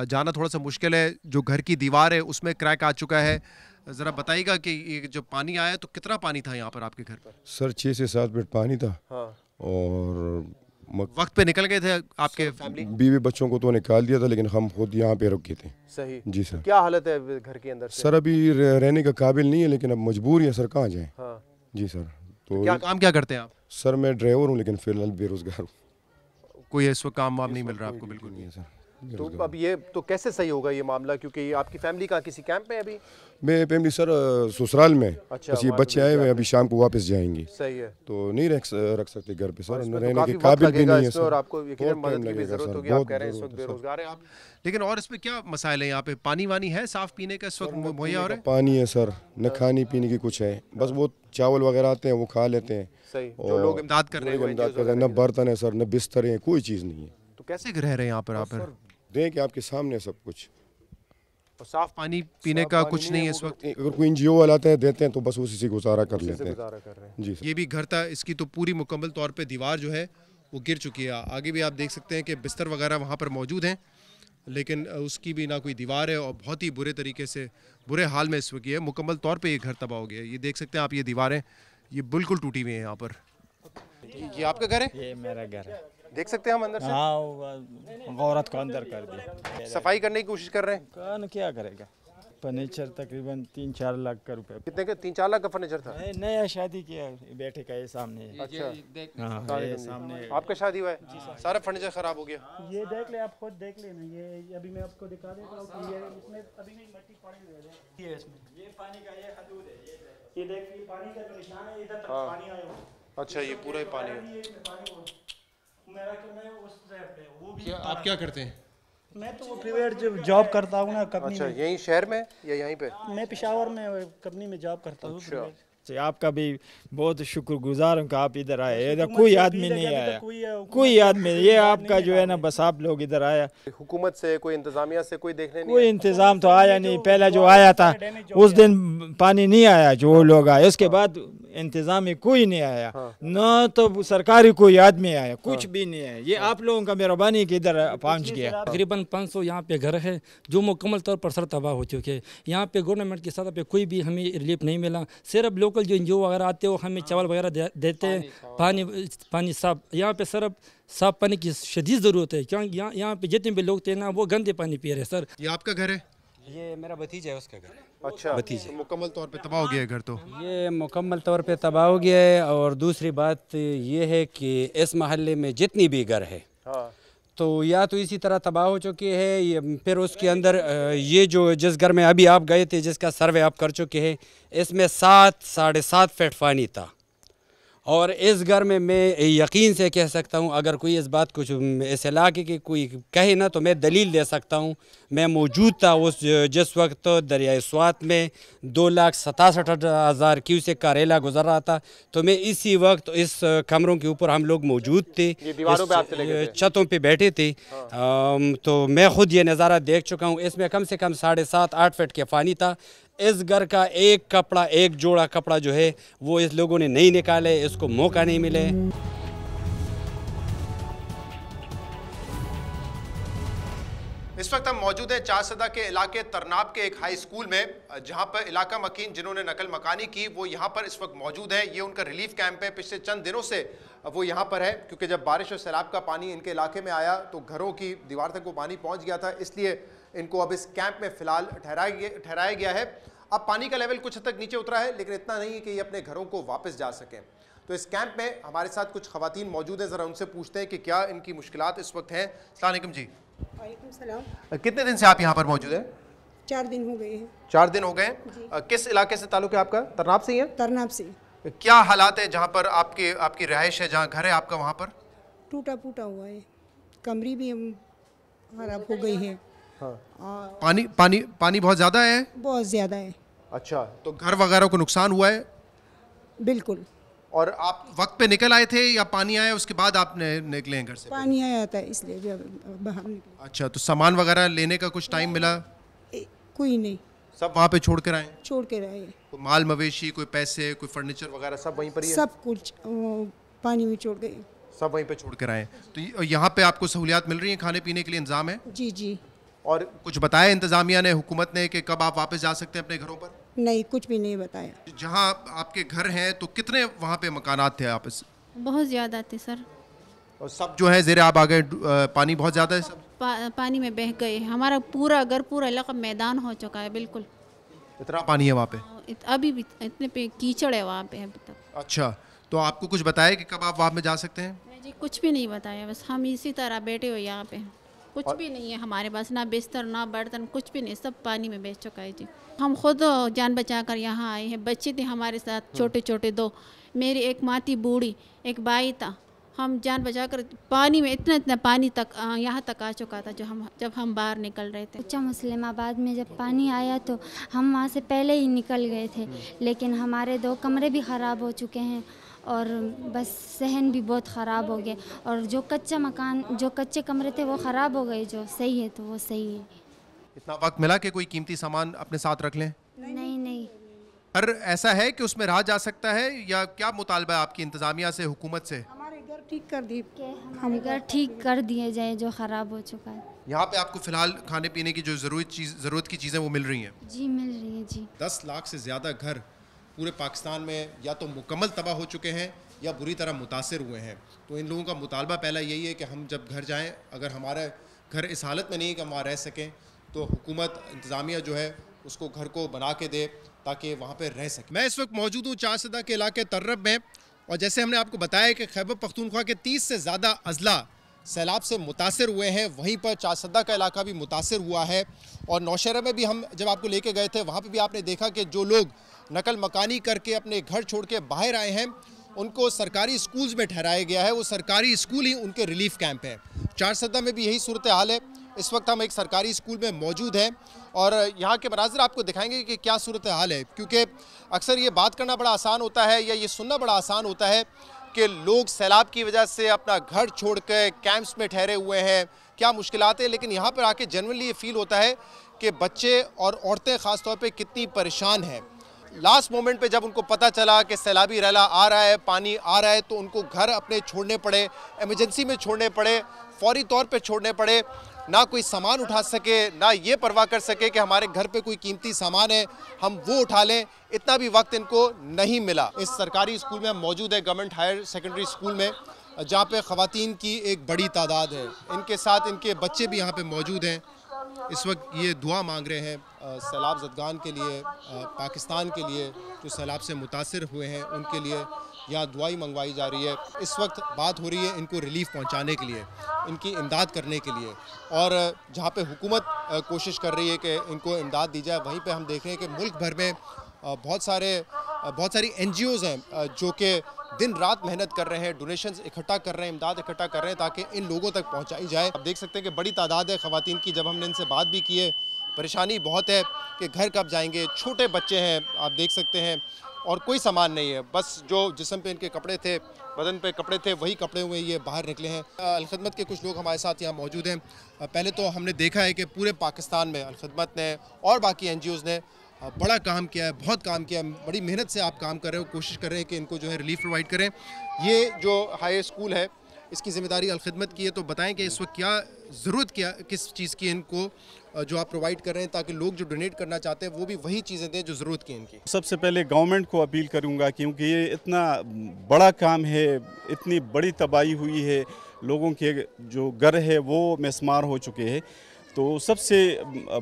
जाना थोड़ा सा मुश्किल है। जो घर की दीवार है उसमें क्रैक आ चुका है। ज़रा बताइएगा कि ये जब पानी आया तो कितना पानी था यहाँ पर आपके घर पर? सर 6 से 7 फीट पानी था। हाँ। और वक्त पे निकल गए थे आपके फैमिली? बीवी बच्चों को तो निकाल दिया था, लेकिन हम खुद यहाँ पे रुके थे। सही जी सर। क्या हालत है घर के अंदर से? सर अभी रहने का काबिल नहीं है, लेकिन अब मजबूर है सर, कहाँ जाए। हाँ। जी सर। तो क्या काम क्या करते हैं आप? सर मैं ड्राइवर हूँ, लेकिन फिलहाल बेरोजगार हूँ। कोई इस वक्त काम वाम नहीं मिल रहा आपको? बिल्कुल नहीं है सर। तो अब ये तो कैसे सही होगा ये मामला, क्योंकि आपकी फैमिली का किसी कैंप में अभी? मैं फैमिली सर ससुराल में। अच्छा, बस ये बच्चे आए हुए अभी शाम को वापस जाएंगे। सही है। तो नहीं रख सकते घर पे सर, तो रहने के काबिल भी नहीं है सर। और आपको यकीनन मदद की भी जरूरत होगी। आप कह रहे हैं इस वक्त बेरोजगार हैं आप, लेकिन और इसमें क्या मसाइल है? यहाँ पे पानी वानी है साफ पीने का इस वक्त मुहैया हो रहा है? पानी है सर, न खाने पीने की कुछ है, बस वो चावल वगैरह आते हैं वो खा लेते हैं। सही। जो लोग इमदाद कर रहे हैं, न बर्तन है सर, न बिस्तर है, कोई चीज़ नहीं है। तो कैसे रह रहे हैं यहाँ पर आप? दें कि आपके सामने सब कुछ, और साफ पानी पीने का कुछ नहीं है इस वक्त। अगर कोई NGO वाला आते हैं देते हैं तो बस उसी से गुजारा कर लेते हैं। जी ये भी घर था, इसकी तो पूरी मुकम्मल तौर पे दीवार जो है वो गिर चुकी है। आगे भी आप देख सकते हैं कि बिस्तर वगैरह वहाँ पर मौजूद हैं, लेकिन उसकी भी ना कोई दीवार है, और बहुत ही बुरे तरीके से बुरे हाल में इस वक्त है। मुकम्मल तौर पर ये घर तबाह हो गया। ये देख सकते हैं आप, ये दीवारें ये बिल्कुल टूटी हुई हैं यहाँ पर। ये आपका घर है? ये मेरा घर है। देख सकते हैं हम अंदर से? हाँ, औरत को अंदर कर दी। सफाई करने की कोशिश कर रहे हैं? कौन क्या करेगा? फर्नीचर तकरीबन 3-4 लाख का रुपए। कितने का? 3-4 लाख का फर्नीचर था? नया शादी किया बेटे का, ये सामने। अच्छा। हाँ, ये सामने आपका शादी हुआ है? सारा फर्नीचर खराब हो गया। ये देख ले, आप खुद देख लेना। ये अभी मैं आपको दिखा देता हूँ। ये इसमें अभी भी मिट्टी पड़ी हुई है। ये इसमें ये पानी का ये हदूद है। ये देख, ये पानी का जो निशान है, इधर तक पानी आया हुआ। अच्छा, ये पूरा ही पानी है। आप क्या करते हैं? मैं तो प्राइवेट जॉब करता हूँ ना कंपनी में। अच्छा, यहीं शहर में या यहीं पे? मैं पेशावर में कंपनी में जॉब करता हूँ। अच्छा। आपका भी बहुत शुक्रगुजार हूँ कि आप इधर आए। इधर कोई आदमी नहीं आया, कोई आदमी, ये आपका जो है ना बस आप लोग इधर आया। हुकूमत से कोई इंतजामिया से कोई देखने नहीं कोई इंतज़ाम तो आया नहीं। पहला जो आया था उस दिन पानी नहीं आया, जो लोग आए उसके बाद इंतजामी कोई नहीं आया, न तो सरकारी कोई आदमी आया, कुछ भी नहीं है। ये आप लोगों का मेहरबानी कि इधर पहुँच गया। तकरीबन 500 यहाँ पे घर है जो मुकम्मल तौर पर सर तबाह हो चुके हैं। यहाँ पे गवर्नमेंट की सतह पे कोई भी हमें रिलीफ नहीं मिला। सिर्फ लोकल जो NGO वगैरह आते हैं वो हमें चावल वगैरह देते हैं, पानी साफ। यहाँ पे सिर्फ साफ पानी की शदीद ज़रूरत है, क्योंकि यहाँ पे जितने भी लोग थे ना वो गंदे पानी पी रहे हैं। सर ये आपका घर है? ये मेरा भतीजा है, उसका घर है। अच्छा, भतीजा। तो मुकम्मल तौर पे तबाह हो गया है घर? तो ये मुकम्मल तौर पे तबाह हो गया है। और दूसरी बात ये है कि इस महल्ले में जितनी भी घर है तो या तो इसी तरह तबाह हो चुकी है, फिर उसके अंदर ये जो जिस घर में अभी आप गए थे जिसका सर्वे आप कर चुके हैं, इसमें 7-7.5 फीट पानी था। और इस घर में मैं यकीन से कह सकता हूँ, अगर कोई इस बात को इस इलाके के कोई कहे ना तो मैं दलील दे सकता हूँ। मैं मौजूद था उस जिस वक्त दरियाए स्वात में 2,67,000 क्यूसेक का रेला गुजर रहा था, तो मैं इसी वक्त इस कमरों के ऊपर हम लोग मौजूद थे, छतों पे बैठे थे। तो मैं खुद ये नज़ारा देख चुका हूँ। इसमें कम से कम 7.5-8 फीट के पानी था। इस घर का एक कपड़ा, एक जोड़ा कपड़ा जो है वो इस लोगों ने नहीं निकाले, इसको मौका नहीं मिले। इस वक्त हम मौजूद हैं चारसदा के इलाके तरनाब के एक हाई स्कूल में, जहां पर इलाका मकीन जिन्होंने नकल मकानी की वो यहां पर इस वक्त मौजूद है। ये उनका रिलीफ कैंप है। पिछले चंद दिनों से वो यहां पर है, क्योंकि जब बारिश और सैलाब का पानी इनके इलाके में आया तो घरों की दीवार तक वो पानी पहुंच गया था, इसलिए इनको अब इस कैंप में फ़िलहाल ठहराया गया है। अब पानी का लेवल कुछ हद तक नीचे उतरा है, लेकिन इतना नहीं है कि ये अपने घरों को वापस जा सकें। तो इस कैंप में हमारे साथ कुछ ख़वातीन मौजूद हैं, ज़रा उनसे पूछते हैं कि क्या इनकी मुश्किलात इस वक्त हैं। अस्सलाम वालेकुम जी। वालेकुम सलाम। कितने दिन से आप यहाँ पर मौजूद हैं? 4 दिन हो गए हैं। 4 दिन हो गए हैं। किस इलाके से ताल्लुक़ है आपका? तरनाब से ही है? तरनाब से। क्या हालात है जहाँ पर आपकी रिहाइश है, जहाँ घर है आपका, वहाँ पर? टूटा फूटा हुआ है, कमरी भी खराब हो गई है। हाँ। पानी बहुत ज़्यादा है? बहुत ज़्यादा है। अच्छा, तो घर वगैरह को नुकसान हुआ है? बिल्कुल। और आप वक्त पे निकल आए थे या पानी आया उसके बाद आपने निकले हैं घर से? पानी आया था इसलिए बाहर निकले। अच्छा, तो सामान वगैरह लेने का कुछ टाइम मिला? कोई नहीं, सब वहाँ पे छोड़ कर आए? छोड़ कर आए। कोई माल मवेशी, कोई पैसे, कोई फर्नीचर वगैरह सब वहीं पर ही है? सब कुछ पानी में छोड़ गए। सब वहीं पे छोड़ कर आए। तो यहाँ पे आपको सहूलियात मिल रही है, खाने पीने के लिए इंतजाम है? जी जी। और कुछ बताया इंतजामिया ने, हुकूमत ने, कि कब आप वापस जा सकते हैं अपने घरों पर? नहीं, कुछ भी नहीं बताया। जहाँ आपके घर हैं तो कितने वहाँ पे मकानात थे आपस? बहुत ज़्यादा थे सर। और सब जो है ज़ेरे आब आ गए? पानी बहुत ज़्यादा है? सब पानी में बह गए। हमारा पूरा घर, पूरा इलाका मैदान हो चुका है। बिल्कुल इतना पानी है वहाँ पे? अभी भी इतने पे कीचड़ है वहाँ पे अभी तक। अच्छा, तो आपको कुछ बताया कि कब आप वहाँ में जा सकते हैं? नहीं जी, कुछ भी नहीं बताया। बस हम इसी तरह बैठे हुए यहाँ पे, कुछ भी नहीं है हमारे पास, ना बिस्तर ना बर्तन, कुछ भी नहीं, सब पानी में बह चुका है जी। हम खुद जान बचा कर यहाँ आए हैं। बच्चे थे हमारे साथ छोटे छोटे 2, मेरी एक माँ थी बूढ़ी, एक भाई था। हम जान बचा कर पानी में इतना पानी तक यहाँ तक आ चुका था जब हम बाहर निकल रहे थे। उच्चा मुस्लिमाबाद में जब पानी आया तो हम वहाँ से पहले ही निकल गए थे, लेकिन हमारे 2 कमरे भी ख़राब हो चुके हैं और बस सहन भी बहुत ख़राब हो गए। और जो कच्चे कमरे थे वो ख़राब हो गए, जो सही है तो वो सही है। इतना वक्त मिला कि कोई कीमती सामान अपने साथ रख लें? नहीं। पर ऐसा है कि उसमें रहा जा सकता है, या क्या मुतालबा है आपकी इंतजामिया से, हुकूमत से? हमारे घर ठीक कर दिए, हमारे घर ठीक कर दिए जाए जो ख़राब हो चुका है। यहाँ पे आपको फ़िलहाल खाने पीने की जो ज़रूरत की चीज़ें वो मिल रही हैं? जी मिल रही है जी। 10 लाख से ज़्यादा घर पूरे पाकिस्तान में या तो मुकम्मल तबाह हो चुके हैं या बुरी तरह मुतासिर हुए हैं। तो इन लोगों का मुतालबा पहला यही है कि हम जब घर जाएं, अगर हमारा घर इस हालत में नहीं है कि हम वहाँ रह सकें, तो हुकूमत, इंतज़ामिया जो है उसको घर को बना के दे ताकि वहाँ पे रह सके। मैं इस वक्त मौजूद हूँ चारसदा के इलाके तररब में, और जैसे हमने आपको बताया कि खैबर पख्तूनख्वा के 30 से ज़्यादा अजला सैलाब से मुतासिर हुए हैं, वहीं पर चारसदा का इलाका भी मुतासिर हुआ है। और नौशहरा में भी हम जब आपको लेके गए थे, वहाँ पर भी आपने देखा कि जो लोग नकल मकानी करके अपने घर छोड़ के बाहर आए हैं उनको सरकारी स्कूल्स में ठहराया गया है। वो सरकारी स्कूल ही उनके रिलीफ कैंप है। चारसदा में भी यही सूरत हाल है। इस वक्त हम एक सरकारी स्कूल में मौजूद हैं और यहाँ के मनाज़िर आपको दिखाएंगे कि क्या सूरत हाल है, क्योंकि अक्सर ये बात करना बड़ा आसान होता है या ये सुनना बड़ा आसान होता है कि लोग सैलाब की वजह से अपना घर छोड़ कर कैंप्स में ठहरे हुए हैं, क्या मुश्किलात है, लेकिन यहाँ पर आके जनरली ये फील होता है कि बच्चे और औरतें ख़ास तौर पे कितनी परेशान हैं। लास्ट मोमेंट पे जब उनको पता चला कि सैलाबी रैला आ रहा है, पानी आ रहा है, तो उनको घर अपने छोड़ने पड़े, इमरजेंसी में छोड़ने पड़े, फौरी तौर पे छोड़ने पड़े। ना कोई सामान उठा सके, ना ये परवाह कर सके कि हमारे घर पे कोई कीमती सामान है हम वो उठा लें, इतना भी वक्त इनको नहीं मिला। इस सरकारी स्कूल में हम मौजूद है, गवर्नमेंट हायर सेकेंडरी स्कूल में, जहाँ पे ख़वातीन की एक बड़ी तादाद है। इनके साथ इनके बच्चे भी यहाँ पे मौजूद हैं। इस वक्त ये दुआ मांग रहे हैं सैलाब ज़दगान के लिए, पाकिस्तान के लिए, जो सैलाब से मुतासिर हुए हैं उनके लिए यहाँ दुआई मंगवाई जा रही है। इस वक्त बात हो रही है इनको रिलीफ पहुँचाने के लिए, इनकी इमदाद करने के लिए, और जहाँ पे हुकूमत कोशिश कर रही है कि इनको इमदाद दी जाए, वहीं पे हम देख रहे हैं कि मुल्क भर में बहुत सारी NGOs हैं जो कि दिन रात मेहनत कर रहे हैं, डोनेशंस इकट्ठा कर रहे हैं, इमदाद इकट्ठा कर रहे हैं ताकि इन लोगों तक पहुंचाई जाए। आप देख सकते हैं कि बड़ी तादाद है ख़वातीन की। जब हमने इनसे बात भी की है, परेशानी बहुत है कि घर कब जाएंगे, छोटे बच्चे हैं आप देख सकते हैं, और कोई सामान नहीं है, बस जो जिस्म पे इनके कपड़े थे, बदन पे कपड़े थे, वही कपड़े हुए ये बाहर निकले हैं। अल-खिदमत के कुछ लोग हमारे साथ यहाँ मौजूद हैं। पहले तो हमने देखा है कि पूरे पाकिस्तान में अल-खिदमत ने और बाकी NGOs ने बड़ा काम किया है, बहुत काम किया है, बड़ी मेहनत से आप काम कर रहे हो, कोशिश कर रहे हैं कि इनको जो है रिलीफ प्रोवाइड करें। ये जो हाई स्कूल है इसकी ज़िम्मेदारी अल-खिदमत की है, तो बताएं कि इस वक्त क्या ज़रूरत, क्या किस चीज़ की इनको जो आप प्रोवाइड कर रहे हैं, ताकि लोग जो डोनेट करना चाहते हैं वो भी वही चीज़ें दें जो ज़रूरत की इनकी। सबसे पहले गवर्नमेंट को अपील करूंगा, क्योंकि ये इतना बड़ा काम है, इतनी बड़ी तबाही हुई है, लोगों के जो घर है वो मिसमार हो चुके हैं, तो सबसे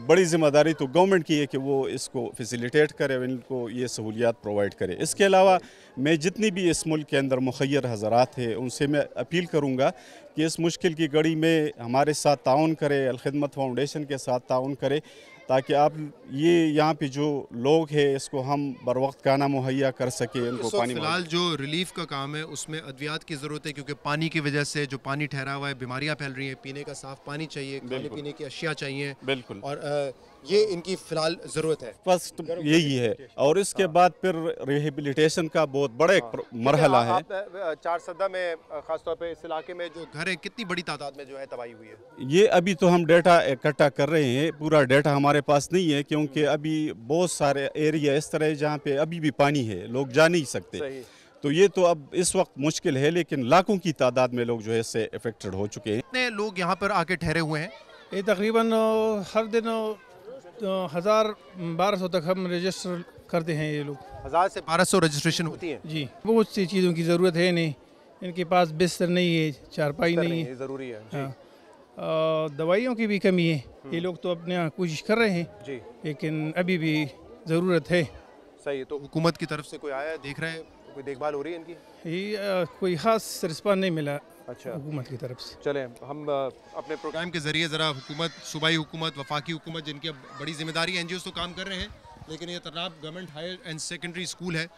बड़ी ज़िम्मेदारी तो गवर्नमेंट की है कि वो इसको फैसिलिटेट करे, इनको ये सहूलियात प्रोवाइड करे। इसके अलावा मैं जितनी भी इस मुल्क के अंदर मुखय्यर हज़रात हैं उनसे मैं अपील करूँगा कि इस मुश्किल की घड़ी में हमारे साथ ताउन करे, अल-खिदमत फाउंडेशन के साथ ताउन करे, ताकि आप ये यहाँ पे जो लोग हैं इसको हम बर वक्त खाना मुहैया कर सके, इनको पानी। फिलहाल जो रिलीफ का काम है उसमें अद्वियात की ज़रूरत है, क्योंकि पानी की वजह से जो पानी ठहरा हुआ है बीमारियाँ फैल रही हैं, पीने का साफ़ पानी चाहिए, खाने पीने की अशिया चाहिए, बिल्कुल, और ये इनकी फ़िलहाल ज़रूरत है। फर्स्ट यही है, और इसके बाद फिर रिहेबिलिटेशन का बहुत बड़ा एक मरहला है। चार सदा में ख़ासतौर पे इस इलाके में जो घर है, कितनी बड़ी तादाद में जो है तबाही हुई है? ये अभी तो हम डेटा इकट्ठा कर रहे हैं, पूरा डेटा हमारे पास नहीं है, क्योंकि अभी बहुत सारे एरिया इस तरह जहाँ पे अभी भी पानी है, लोग जा नहीं सकते, तो ये तो अब इस वक्त मुश्किल है, लेकिन लाखों की तादाद में लोग जो है इससे अफेक्टेड हो चुके हैं। कितने लोग यहाँ पर आके ठहरे हुए हैं? ये तकरीबन हर दिन 1000-1200 तक हम रजिस्टर करते हैं। ये लोग 1000 से 1200 रजिस्ट्रेशन होती है जी। बहुत सी चीज़ों की ज़रूरत है नहीं, इनके पास बिस्तर नहीं है, चारपाई नहीं है, ज़रूरी है। हाँ, दवाइयों की भी कमी है। ये लोग तो अपने यहाँ कोशिश कर रहे हैं जी, लेकिन अभी भी ज़रूरत है। सही है। तो हुकूमत की तरफ से कोई आया है, देख रहे हैं, कोई देखभाल हो रही है इनकी? ये कोई ख़ास रिस्पॉन्स नहीं मिला अच्छा हुकूमत की तरफ से। चलें हम अपने प्रोग्राम के ज़रिए ज़रा हुकूमत, सूबाई हुकूमत, वफाकी हुकूमत, जिनकी बड़ी जिम्मेदारी NGOs तो काम कर रहे हैं, लेकिन ये तर्राब government higher and secondary school है,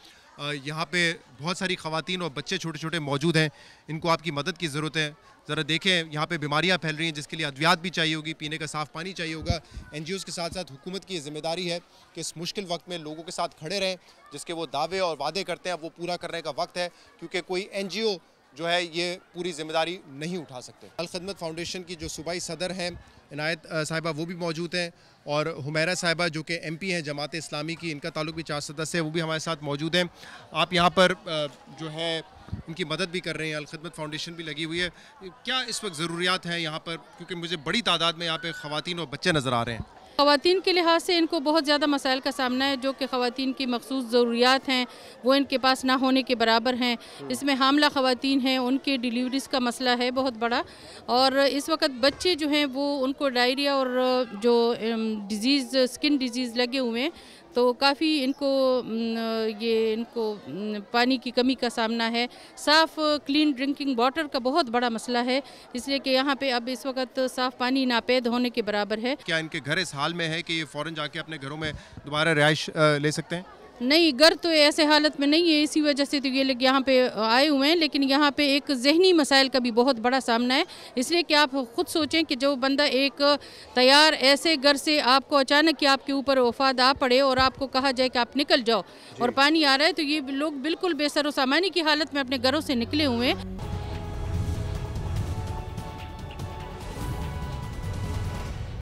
यहाँ पे बहुत सारी ख़वातीन और बच्चे छोटे छोटे मौजूद हैं, इनको आपकी मदद की ज़रूरत है। ज़रा देखें, यहाँ पे बीमारियाँ फैल रही हैं जिसके लिए अद्वियात भी चाहिए होगी, पीने का साफ़ पानी चाहिए होगा। NGOs के साथ साथ हुकूमत की ज़िम्मेदारी है कि इस मुश्किल वक्त में लोगों के साथ खड़े रहें, जिसके वो दावे और वादे करते हैं वो पूरा करने का वक्त है, क्योंकि कोई NGO जो है ये पूरी जिम्मेदारी नहीं उठा सकते। अल-खिदमत फाउंडेशन की जो सूबाई सदर हैं इनायत साहिबा, वो भी मौजूद हैं, और हुमैरा साहिबा जो कि MP हैं जमात इस्लामी की, इनका ताल्लुक भी 4 सदस्य है, वो भी हमारे साथ मौजूद हैं। आप यहाँ पर जो है इनकी मदद भी कर रहे हैं, अल-खिदमत फाउंडेशन भी लगी हुई है। क्या इस वक्त ज़रूरियात हैं यहाँ पर, क्योंकि मुझे बड़ी तादाद में यहाँ पे ख़वातीन और बच्चे नज़र आ रहे हैं? ख़वातीन के लिहाज से इनको बहुत ज़्यादा मसाइल का सामना है, जो कि ख़वातीन की मखसूस ज़रूरियात हैं वो इनके पास ना होने के बराबर हैं। इसमें हामला ख़वातीन हैं, उनके डिलीवरीज़ का मसला है बहुत बड़ा, और इस वक्त बच्चे जो हैं वो उनको डायरिया और जो डिज़ीज़, स्किन डिज़ीज़ लगे हुए हैं, तो काफ़ी इनको पानी की कमी का सामना है। साफ़ क्लीन ड्रिंकिंग वाटर का बहुत बड़ा मसला है, इसलिए कि यहाँ पे अब इस वक्त साफ़ पानी नापैद होने के बराबर है। क्या इनके घर इस हाल में है कि ये फ़ौरन जाके अपने घरों में दोबारा रिहाइश ले सकते हैं? नहीं, घर तो ऐसे हालत में नहीं है, इसी वजह से तो ये लोग यहाँ पे आए हुए हैं। लेकिन यहाँ पे एक जहनी मसाइल का भी बहुत बड़ा सामना है, इसलिए कि आप ख़ुद सोचें कि जो बंदा एक तैयार ऐसे घर से आपको अचानक कि आपके ऊपर वफात आ पड़े और आपको कहा जाए कि आप निकल जाओ और पानी आ रहा है, तो ये लोग बिल्कुल बेसरो सामानी की हालत में अपने घरों से निकले हुए हैं।